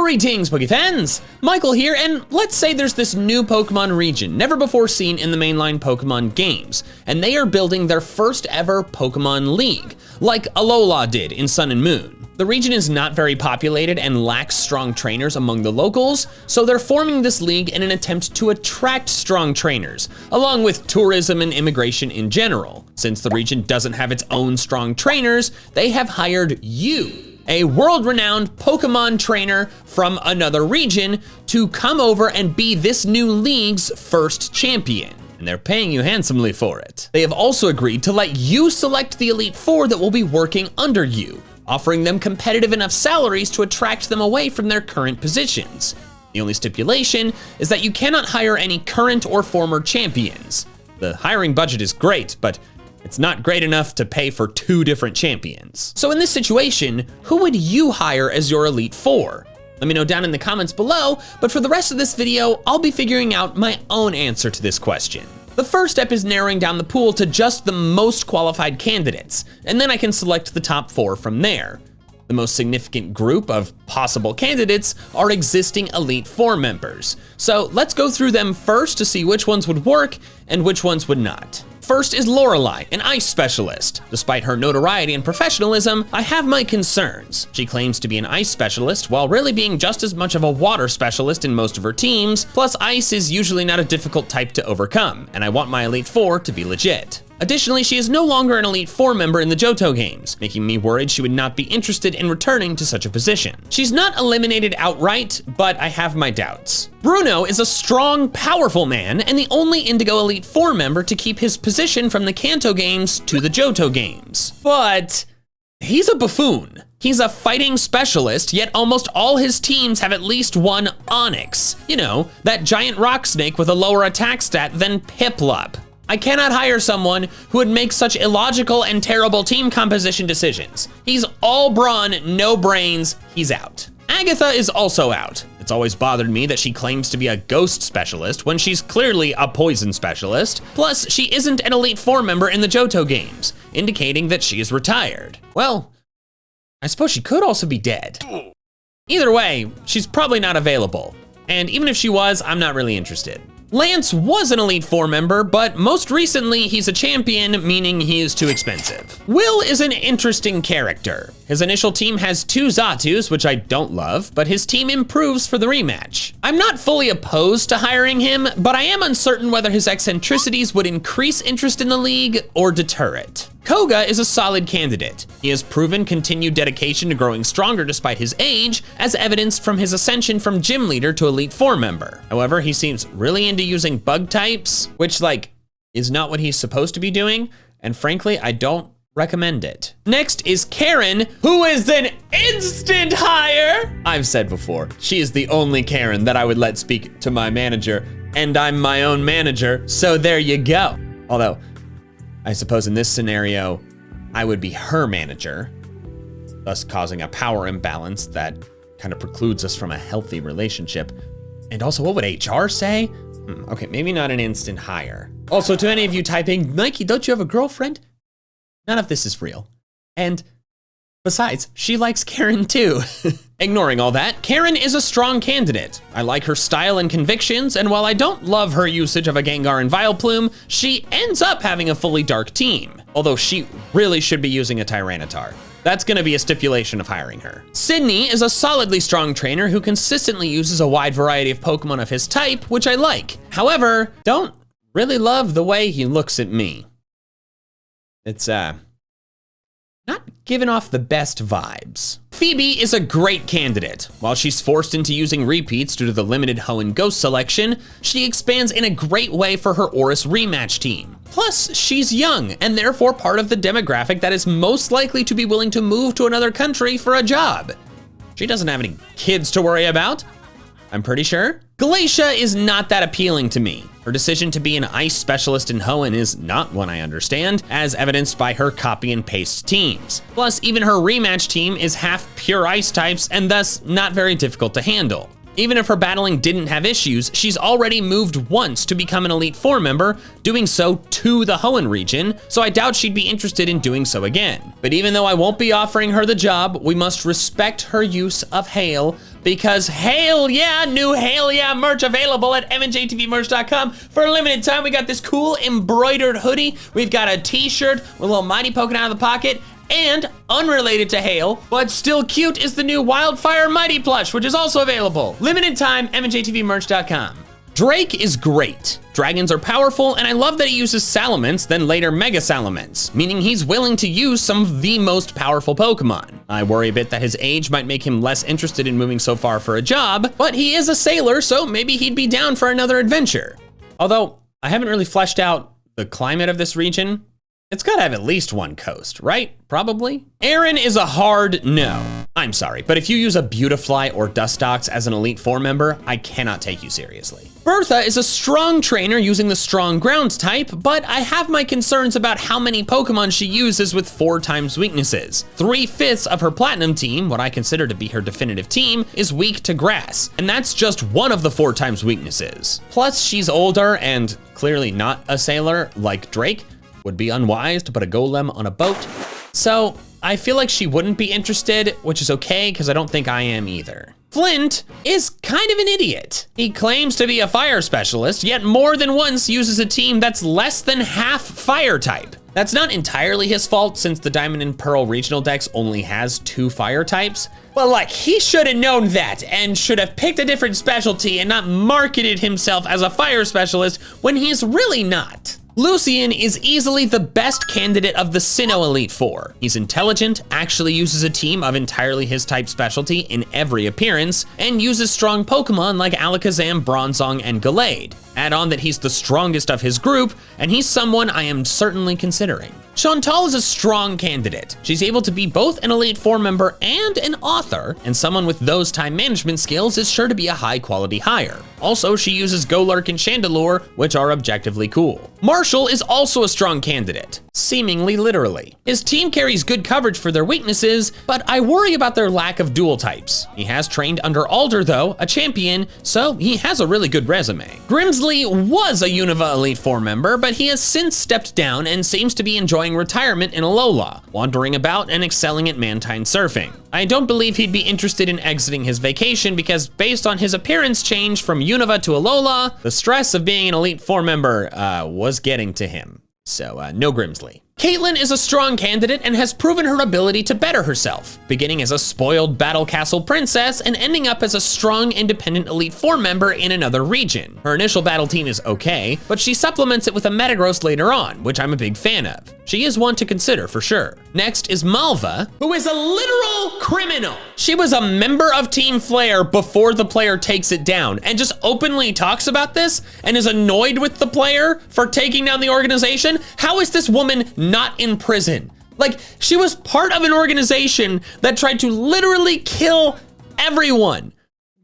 Greetings, Pokefans! Michael here, and let's say there's this new Pokemon region, never before seen in the mainline Pokemon games, and they are building their first ever Pokemon League, like Alola did in Sun and Moon. The region is not very populated and lacks strong trainers among the locals, so they're forming this league in an attempt to attract strong trainers, along with tourism and immigration in general. Since the region doesn't have its own strong trainers, they have hired you, a world-renowned Pokemon trainer from another region, to come over and be this new league's first champion. And they're paying you handsomely for it. They have also agreed to let you select the Elite Four that will be working under you, offering them competitive enough salaries to attract them away from their current positions. The only stipulation is that you cannot hire any current or former champions. The hiring budget is great, but it's not great enough to pay for 2 different champions. So in this situation, who would you hire as your Elite Four? Let me know down in the comments below, but for the rest of this video, I'll be figuring out my own answer to this question. The first step is narrowing down the pool to just the most qualified candidates, and then I can select the top 4 from there. The most significant group of possible candidates are existing Elite Four members. So let's go through them first to see which ones would work and which ones would not. First is Lorelei, an ice specialist. Despite her notoriety and professionalism, I have my concerns. She claims to be an ice specialist while really being just as much of a water specialist in most of her teams, plus ice is usually not a difficult type to overcome, and I want my Elite Four to be legit. Additionally, she is no longer an Elite Four member in the Johto games, making me worried she would not be interested in returning to such a position. She's not eliminated outright, but I have my doubts. Bruno is a strong, powerful man, and the only Indigo Elite Four member to keep his position from the Kanto games to the Johto games. But he's a buffoon. He's a fighting specialist, yet almost all his teams have at least one Onix. You know, that giant rock snake with a lower attack stat than Piplup. I cannot hire someone who would make such illogical and terrible team composition decisions. He's all brawn, no brains, he's out. Agatha is also out. It's always bothered me that she claims to be a ghost specialist when she's clearly a poison specialist. Plus, she isn't an Elite Four member in the Johto games, indicating that she is retired. Well, I suppose she could also be dead. Either way, she's probably not available. And even if she was, I'm not really interested. Lance was an Elite Four member, but most recently he's a champion, meaning he is too expensive. Will is an interesting character. His initial team has 2 Zatus, which I don't love, but his team improves for the rematch. I'm not fully opposed to hiring him, but I am uncertain whether his eccentricities would increase interest in the league or deter it. Koga is a solid candidate. He has proven continued dedication to growing stronger despite his age, as evidenced from his ascension from gym leader to Elite Four member. However, he seems really into using bug types, which is not what he's supposed to be doing, and frankly, I don't recommend it. Next is Karen, who is an instant hire. I've said before, she is the only Karen that I would let speak to my manager, and I'm my own manager, so there you go. Although, I suppose in this scenario, I would be her manager, thus causing a power imbalance that kind of precludes us from a healthy relationship. And also, what would HR say? Okay, maybe not an instant hire. Also, to any of you typing, Nike, don't you have a girlfriend? None of this is real. And besides, she likes Karen too. Ignoring all that, Karen is a strong candidate. I like her style and convictions, and while I don't love her usage of a Gengar and Vileplume, she ends up having a fully dark team. Although she really should be using a Tyranitar. That's gonna be a stipulation of hiring her. Sydney is a solidly strong trainer who consistently uses a wide variety of Pokemon of his type, which I like. However, don't really love the way he looks at me. It's, not giving off the best vibes. Phoebe is a great candidate. While she's forced into using repeats due to the limited Hoenn Ghost selection, she expands in a great way for her Oris rematch team. Plus, she's young and therefore part of the demographic that is most likely to be willing to move to another country for a job. She doesn't have any kids to worry about, I'm pretty sure. Glacia is not that appealing to me. Her decision to be an ice specialist in Hoenn is not one I understand, as evidenced by her copy and paste teams. Plus, even her rematch team is half pure ice types and thus not very difficult to handle. Even if her battling didn't have issues, she's already moved once to become an Elite Four member, doing so to the Hoenn region, so I doubt she'd be interested in doing so again. But even though I won't be offering her the job, we must respect her use of Hail, because Hail Yeah, new Hail Yeah merch available at MandJTVmerch.com. For a limited time, we got this cool embroidered hoodie. We've got a t-shirt with a little Mighty poking out of the pocket, and unrelated to Hail, but still cute, is the new Wildfire Mighty plush, which is also available. Limited time, MandJTVmerch.com. Drake is great. Dragons are powerful, and I love that he uses Salamence, then later Mega Salamence, meaning he's willing to use some of the most powerful Pokemon. I worry a bit that his age might make him less interested in moving so far for a job, but he is a sailor, so maybe he'd be down for another adventure. Although, I haven't really fleshed out the climate of this region. It's gotta have at least one coast, right? Probably. Aaron is a hard no. I'm sorry, but if you use a Beautifly or Dustox as an Elite Four member, I cannot take you seriously. Bertha is a strong trainer using the strong ground type, but I have my concerns about how many Pokemon she uses with 4 times weaknesses. 3/5 of her Platinum team, what I consider to be her definitive team, is weak to grass, and that's just one of the 4 times weaknesses. Plus, she's older and clearly not a sailor like Drake. Would be unwise to put a golem on a boat. So I feel like she wouldn't be interested, which is okay, because I don't think I am either. Flint is kind of an idiot. He claims to be a fire specialist, yet more than once uses a team that's less than half fire type. That's not entirely his fault, since the Diamond and Pearl regional dex only has 2 fire types. Well, like, he should have known that and should have picked a different specialty and not marketed himself as a fire specialist when he's really not. Lucian is easily the best candidate of the Sinnoh Elite Four. He's intelligent, actually uses a team of entirely his type specialty in every appearance, and uses strong Pokemon like Alakazam, Bronzong, and Gallade. Add on that he's the strongest of his group, and he's someone I am certainly considering. Chantal is a strong candidate. She's able to be both an Elite Four member and an author, and someone with those time management skills is sure to be a high quality hire. Also, she uses Golurk and Chandelure, which are objectively cool. Marshall is also a strong candidate, seemingly literally. His team carries good coverage for their weaknesses, but I worry about their lack of dual types. He has trained under Alder though, a champion, so he has a really good resume. Grimsley was a Unova Elite Four member, but he has since stepped down and seems to be enjoying retirement in Alola, wandering about and excelling at Mantine surfing. I don't believe he'd be interested in exiting his vacation because based on his appearance change from Unova to Alola, the stress of being an Elite Four member was getting to him. So no Grimsley. Caitlin is a strong candidate and has proven her ability to better herself, beginning as a spoiled Battle Castle princess and ending up as a strong independent Elite Four member in another region. Her initial battle team is okay, but she supplements it with a Metagross later on, which I'm a big fan of. She is one to consider for sure. Next is Malva, who is a literal criminal. She was a member of Team Flare before the player takes it down and just openly talks about this and is annoyed with the player for taking down the organization. How is this woman not in prison? Like, she was part of an organization that tried to literally kill everyone.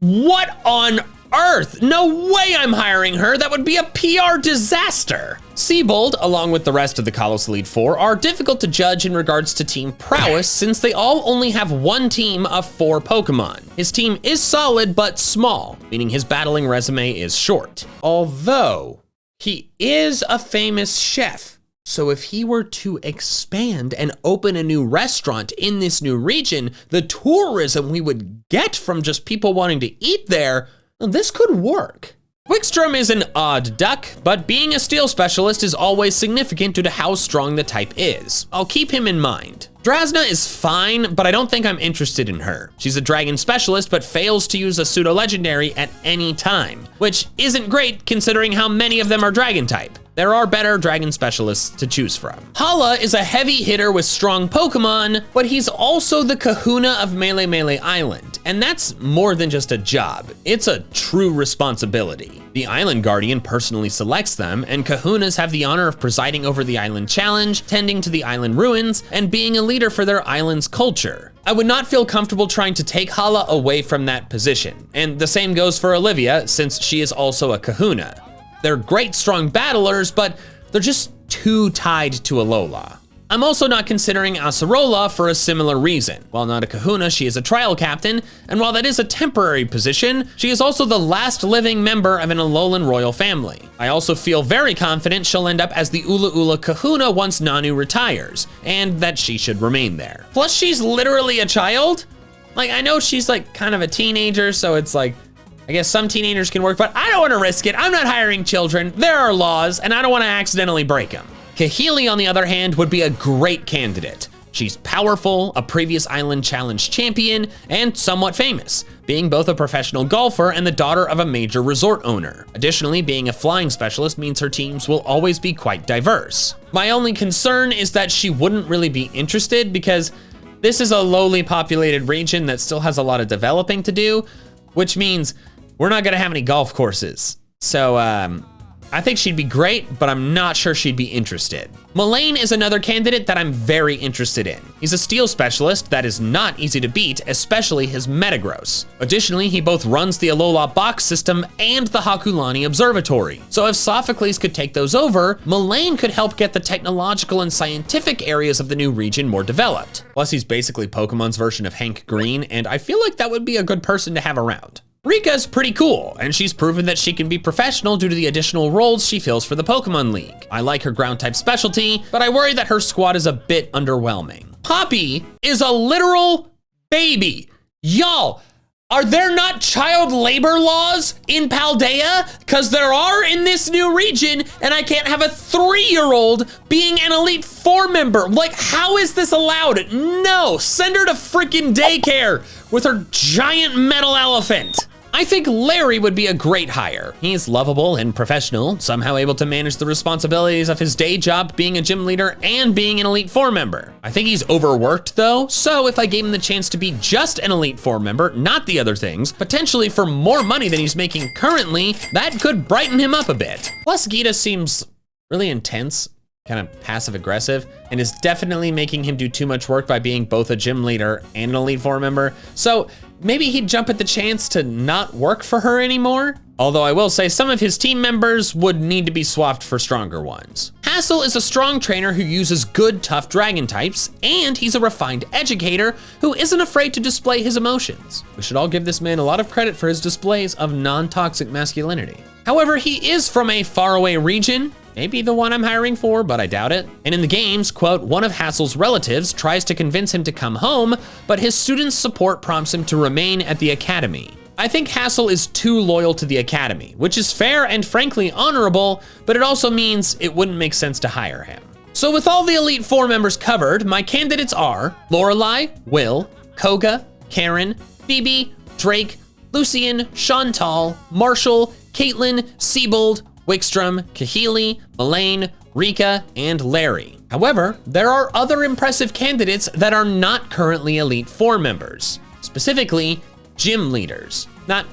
What on earth? No way I'm hiring her. That would be a PR disaster. Seabold, along with the rest of the Kalos Elite Four, are difficult to judge in regards to team prowess since they all only have one team of 4 Pokemon. His team is solid but small, meaning his battling resume is short. Although, he is a famous chef. So if he were to expand and open a new restaurant in this new region, the tourism we would get from just people wanting to eat there, well, this could work. Wickstrom is an odd duck, but being a steel specialist is always significant due to how strong the type is. I'll keep him in mind. Drasna is fine, but I don't think I'm interested in her. She's a dragon specialist, but fails to use a pseudo-legendary at any time, which isn't great considering how many of them are dragon type. There are better dragon specialists to choose from. Hala is a heavy hitter with strong Pokemon, but he's also the kahuna of Melee Island, and that's more than just a job. It's a true responsibility. The Island Guardian personally selects them, and kahunas have the honor of presiding over the island challenge, tending to the island ruins, and being a leader for their island's culture. I would not feel comfortable trying to take Hala away from that position, and the same goes for Olivia, since she is also a kahuna. They're great strong battlers, but they're just too tied to Alola. I'm also not considering Acerola for a similar reason. While not a kahuna, she is a trial captain, and while that is a temporary position, she is also the last living member of an Alolan royal family. I also feel very confident she'll end up as the Ula Ula kahuna once Nanu retires, and that she should remain there. Plus, she's literally a child. Like, I know she's like kind of a teenager, so it's like, I guess some teenagers can work, but I don't want to risk it. I'm not hiring children. There are laws, and I don't want to accidentally break them. Kahili, on the other hand, would be a great candidate. She's powerful, a previous Island Challenge champion, and somewhat famous, being both a professional golfer and the daughter of a major resort owner. Additionally, being a flying specialist means her teams will always be quite diverse. My only concern is that she wouldn't really be interested because this is a lowly populated region that still has a lot of developing to do, which means we're not gonna have any golf courses. So, I think she'd be great, but I'm not sure she'd be interested. Mullane is another candidate that I'm very interested in. He's a steel specialist that is not easy to beat, especially his Metagross. Additionally, he both runs the Alola box system and the Hakulani Observatory. So if Sophocles could take those over, Mullane could help get the technological and scientific areas of the new region more developed. Plus, he's basically Pokemon's version of Hank Green, and I feel like that would be a good person to have around. Rika's pretty cool, and she's proven that she can be professional due to the additional roles she fills for the Pokemon League. I like her ground type specialty, but I worry that her squad is a bit underwhelming. Poppy is a literal baby. Y'all, are there not child labor laws in Paldea? Because there are in this new region, and I can't have a 3-year-old being an Elite Four member. Like, how is this allowed? No, send her to freaking daycare with her giant metal elephant. I think Larry would be a great hire. He's lovable and professional, somehow able to manage the responsibilities of his day job being a gym leader and being an Elite Four member. I think he's overworked though, so if I gave him the chance to be just an Elite Four member, not the other things, potentially for more money than he's making currently, that could brighten him up a bit. Plus, Gita seems really intense, kind of passive aggressive, and is definitely making him do too much work by being both a gym leader and an Elite Four member. So maybe he'd jump at the chance to not work for her anymore. Although I will say some of his team members would need to be swapped for stronger ones. Hassel is a strong trainer who uses good, tough dragon types, and he's a refined educator who isn't afraid to display his emotions. We should all give this man a lot of credit for his displays of non-toxic masculinity. However, he is from a faraway region, maybe the one I'm hiring for, but I doubt it. And in the games, quote, one of Hassel's relatives tries to convince him to come home, but his students' support prompts him to remain at the academy. I think Hassel is too loyal to the academy, which is fair and frankly honorable, but it also means it wouldn't make sense to hire him. So with all the Elite Four members covered, my candidates are Lorelei, Will, Koga, Karen, Phoebe, Drake, Lucian, Chantal, Marshall, Caitlin, Siebold, Wickstrom, Kahili, Mullane, Rika, and Larry. However, there are other impressive candidates that are not currently Elite Four members, specifically gym leaders, not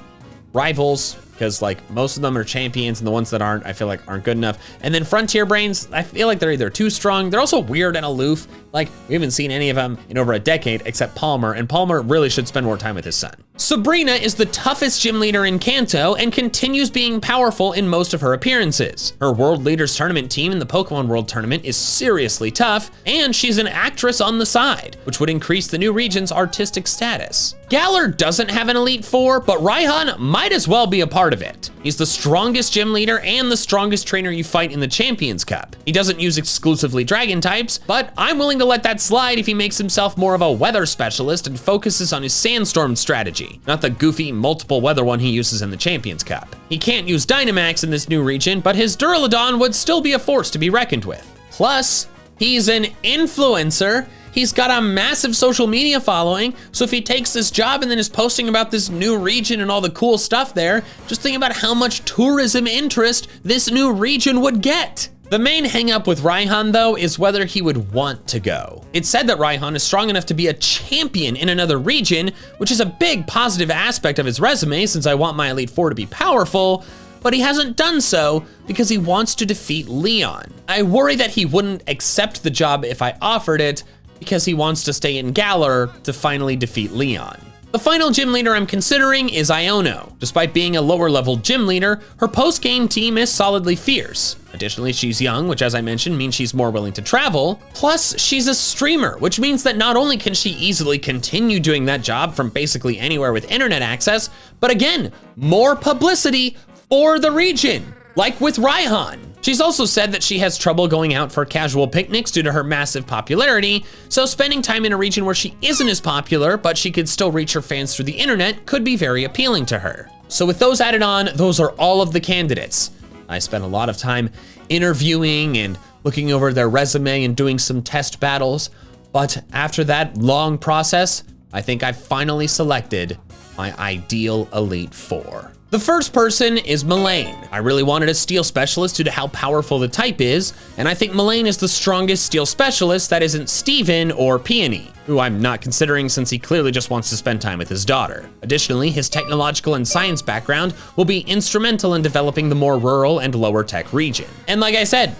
rivals, because like most of them are champions and the ones that aren't, I feel like aren't good enough. And then Frontier Brains, I feel like they're either too strong, they're also weird and aloof. Like we haven't seen any of them in over a decade except Palmer, and Palmer really should spend more time with his son. Sabrina is the toughest gym leader in Kanto and continues being powerful in most of her appearances. Her World Leaders Tournament team in the Pokemon World Tournament is seriously tough, and she's an actress on the side, which would increase the new region's artistic status. Galar doesn't have an Elite Four, but Raihan might as well be a part of it. He's the strongest gym leader and the strongest trainer you fight in the Champions Cup. He doesn't use exclusively dragon types, but I'm willing to let that slide if he makes himself more of a weather specialist and focuses on his sandstorm strategy, not the goofy multiple weather one he uses in the Champions Cup. He can't use Dynamax in this new region, but his Duraludon would still be a force to be reckoned with. Plus, he's an influencer. He's got a massive social media following, so if he takes this job and then is posting about this new region and all the cool stuff there, just think about how much tourism interest this new region would get. The main hang-up with Raihan, though, is whether he would want to go. It's said that Raihan is strong enough to be a champion in another region, which is a big positive aspect of his resume since I want my Elite Four to be powerful, but he hasn't done so because he wants to defeat Leon. I worry that he wouldn't accept the job if I offered it because he wants to stay in Galar to finally defeat Leon. The final gym leader I'm considering is Iono. Despite being a lower level gym leader, her post-game team is solidly fierce. Additionally, she's young, which as I mentioned means she's more willing to travel. Plus, she's a streamer, which means that not only can she easily continue doing that job from basically anywhere with internet access, but again, more publicity for the region, like with Raihan. She's also said that she has trouble going out for casual picnics due to her massive popularity, so spending time in a region where she isn't as popular, but she could still reach her fans through the internet could be very appealing to her. So with those added on, those are all of the candidates. I spent a lot of time interviewing and looking over their resume and doing some test battles, but after that long process, I think I've finally selected my ideal Elite Four. The first person is Mullane. I really wanted a steel specialist due to how powerful the type is, and I think Mullane is the strongest steel specialist that isn't Steven or Peony, who I'm not considering since he clearly just wants to spend time with his daughter. Additionally, his technological and science background will be instrumental in developing the more rural and lower tech region. And like I said,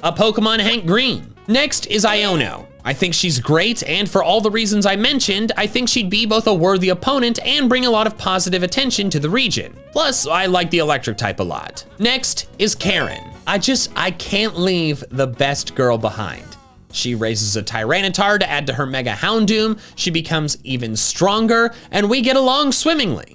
a Pokemon Hank Green. Next is Iono. I think she's great, and for all the reasons I mentioned, I think she'd be both a worthy opponent and bring a lot of positive attention to the region. Plus, I like the electric type a lot. Next is Karen. I can't leave the best girl behind. She raises a Tyranitar to add to her Mega Houndoom, she becomes even stronger, and we get along swimmingly.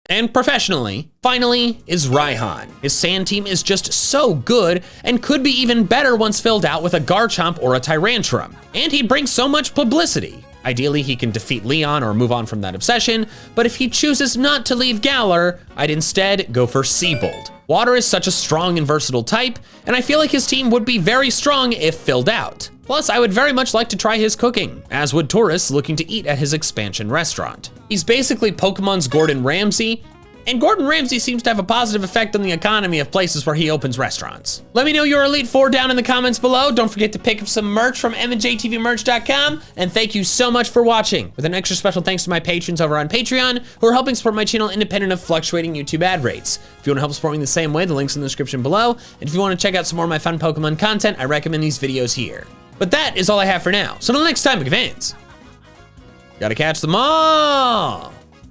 And professionally, finally, is Raihan. His sand team is just so good and could be even better once filled out with a Garchomp or a Tyrantrum. And he'd bring so much publicity. Ideally, he can defeat Leon or move on from that obsession, but if he chooses not to leave Galar, I'd instead go for Seabold. Water is such a strong and versatile type, and I feel like his team would be very strong if filled out. Plus, I would very much like to try his cooking, as would tourists looking to eat at his expansion restaurant. He's basically Pokemon's Gordon Ramsay, and Gordon Ramsay seems to have a positive effect on the economy of places where he opens restaurants. Let me know your Elite Four down in the comments below. Don't forget to pick up some merch from MandJTVmerch.com, and thank you so much for watching, with an extra special thanks to my patrons over on Patreon, who are helping support my channel independent of fluctuating YouTube ad rates. If you want to help support me the same way, the link's in the description below, and if you want to check out some more of my fun Pokemon content, I recommend these videos here. But that is all I have for now, so until next time, fans, gotta catch them all!